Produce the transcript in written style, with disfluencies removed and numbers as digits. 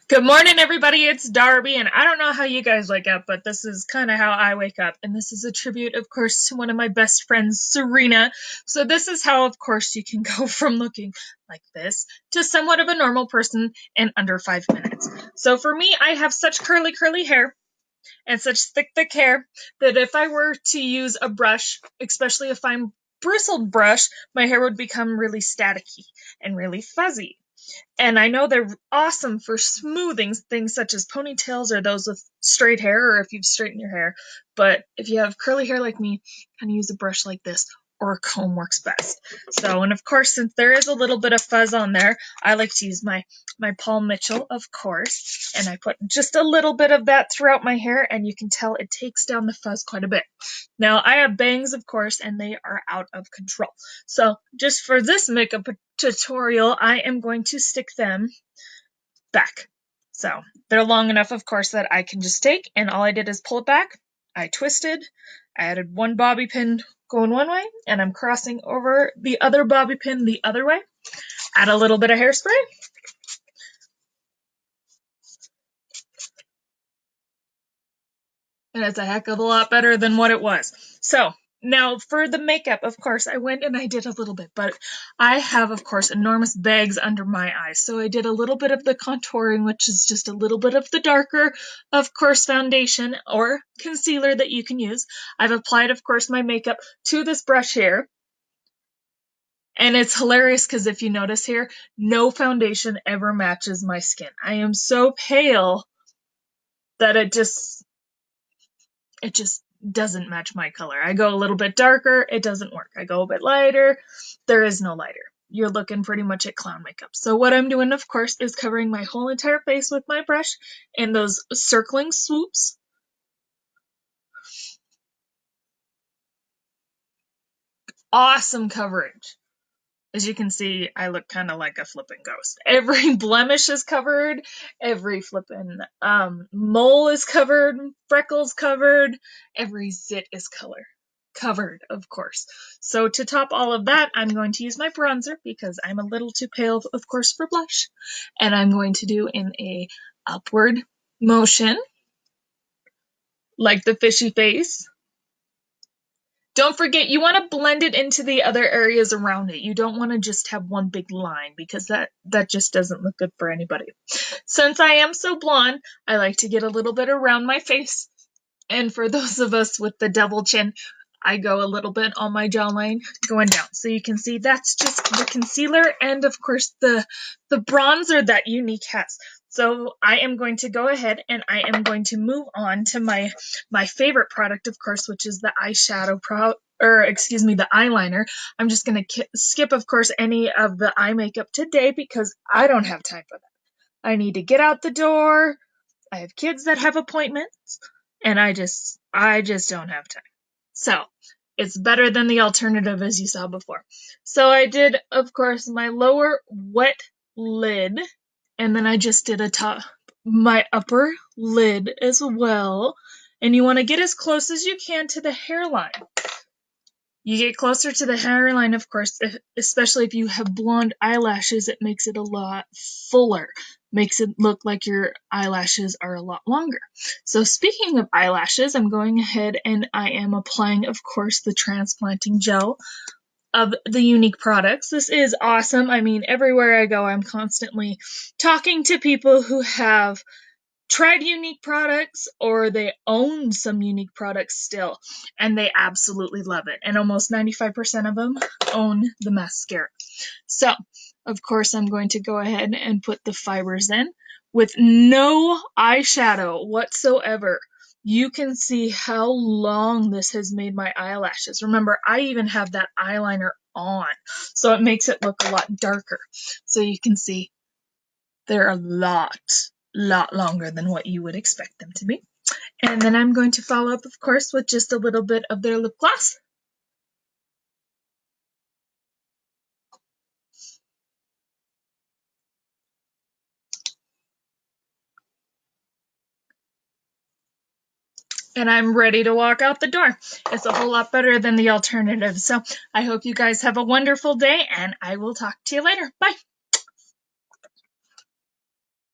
Good morning, everybody. It's Darby, and I don't know how you guys wake up, but this is kind of how I wake up. And this is a tribute, of course, to one of my best friends, Serena. So, this is how, of course, you can go from looking like this to somewhat of a normal person in under 5 minutes. So, for me, I have such curly hair and such thick hair that if I were to use a brush, especially a fine bristled brush, my hair would become really staticky and really fuzzy. And I know they're awesome for smoothing things such as ponytails or those with straight hair or if you've straightened your hair. But if you have curly hair like me, kind of use a brush like this or a comb works best. So, and of course, since there is a little bit of fuzz on there, I like to use my Paul Mitchell, of course, and I put just a little bit of that throughout my hair, and you can tell it takes down the fuzz quite a bit. Now, I have bangs, of course, and they are out of control. So, just for this makeup tutorial, I am going to stick them back. So, they're long enough, of course, that I can just take, and all I did is pull it back. I twisted, I added one bobby pin going one way, and I'm crossing over the other bobby pin the other way. Add a little bit of hairspray. And it's a heck of a lot better than what it was. So, now for the makeup, of course, I went and I did a little bit, but I have, of course, enormous bags under my eyes. So I did a little bit of the contouring, which is just a little bit of the darker, of course, foundation or concealer that you can use. I've applied, of course, my makeup to this brush here. And it's hilarious because if you notice here, no foundation ever matches my skin. I am so pale that it just doesn't match my color. I go a little bit darker, it doesn't work. I go a bit lighter, there is no lighter. You're looking pretty much at clown makeup. So what I'm doing, of course, is covering my whole entire face with my brush in those circling swoops. Awesome coverage. As you can see, I look kind of like a flippin' ghost. Every blemish is covered, every flippin' mole is covered, freckles covered, every zit is covered, of course. So to top all of that, I'm going to use my bronzer because I'm a little too pale, of course, for blush. And I'm going to do in a upward motion, like the fishy face. Don't forget, you want to blend it into the other areas around it. You don't want to just have one big line because that just doesn't look good for anybody. Since I am so blonde, I like to get a little bit around my face. And for those of us with the double chin, I go a little bit on my jawline going down. So you can see that's just the concealer and, of course, the bronzer that Younique has. So I am going to go ahead and I am going to move on to my favorite product, of course, which is the eyeshadow the eyeliner. I'm just going to skip, of course, any of the eye makeup today because I don't have time for that. I need to get out the door. I have kids that have appointments, and I just don't have time. So it's better than the alternative as you saw before. So I did, of course, my lower wet lid, and then I just did my upper lid as well. And you want to get as close as you can to the hairline. You get closer to the hairline, of course, especially if you have blonde eyelashes, it makes it a lot fuller. Makes it look like your eyelashes are a lot longer. So speaking of eyelashes, I'm going ahead and I am applying, of course, the transplanting gel of the Younique products. This is awesome. I mean, everywhere I go, I'm constantly talking to people who have tried Younique products or they own some Younique products still, and they absolutely love it. And almost 95% of them own the mascara. So, of course, I'm going to go ahead and put the fibers in with no eyeshadow whatsoever. You can see how long this has made my eyelashes. Remember, I even have that eyeliner on, so it makes it look a lot darker. So you can see they're a lot longer than what you would expect them to be. And then I'm going to follow up, of course, with just a little bit of their lip gloss. And I'm ready to walk out the door. It's a whole lot better than the alternative. So I hope you guys have a wonderful day, and I will talk to you later. Bye.